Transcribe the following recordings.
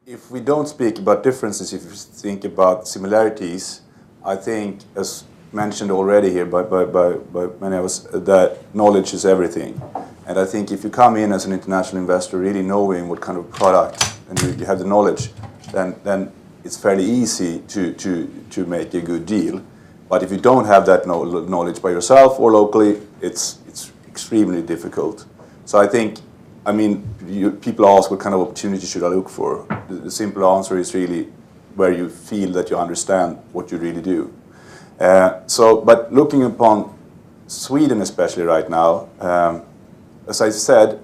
if we don't speak about differences, if we think about similarities, I think, as mentioned already here by many of us, that knowledge is everything. And I think if you come in as an international investor really knowing what kind of product and you have the knowledge, then it's fairly easy to make a good deal. But if you don't have that knowledge by yourself or locally, it's extremely difficult. So I think, I mean, people ask what kind of opportunity should I look for. The simple answer is really where you feel that you understand what you really do. But looking upon Sweden especially right now, as I said,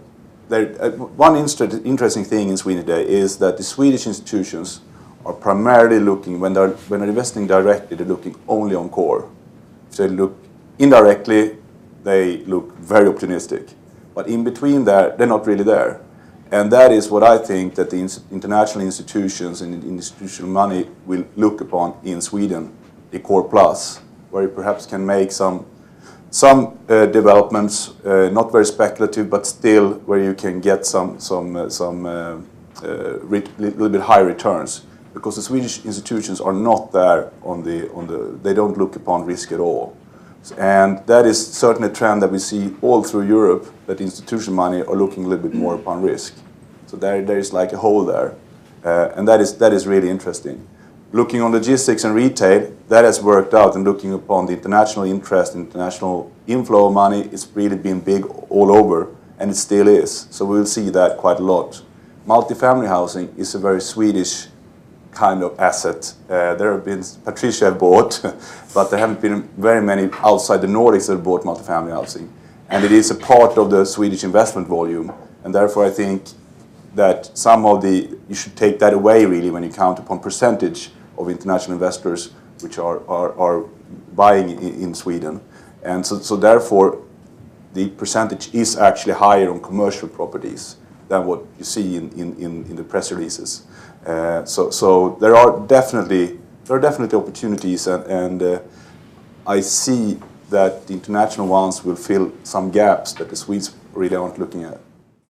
one interesting thing in Sweden today is that the Swedish institutions are primarily looking, when they're investing directly, they're looking only on core. If they look indirectly, they look very opportunistic. But in between there, they're not really there. And that is what I think that the international institutions and institutional money will look upon in Sweden, the core plus, where you perhaps can make some developments, not very speculative, but still where you can get some little bit high returns. Because the Swedish institutions are not there they don't look upon risk at all. And that is certainly a trend that we see all through Europe, that institutional money are looking a little bit more upon risk. So there is like a hole there. And that is really interesting. Looking on logistics and retail, that has worked out, and looking upon the international interest, international inflow of money, it's really been big all over, and it still is. So we'll see that quite a lot. Multifamily housing is a very Swedish kind of asset. There have been, Patricia have bought, but there haven't been very many outside the Nordics that have bought multifamily housing. And it is a part of the Swedish investment volume, and therefore I think that you should take that away really when you count upon percentage of international investors which are buying in Sweden. And so therefore the percentage is actually higher on commercial properties than what you see in the press releases. So there are definitely opportunities, and I see that the international ones will fill some gaps that the Swedes really aren't looking at.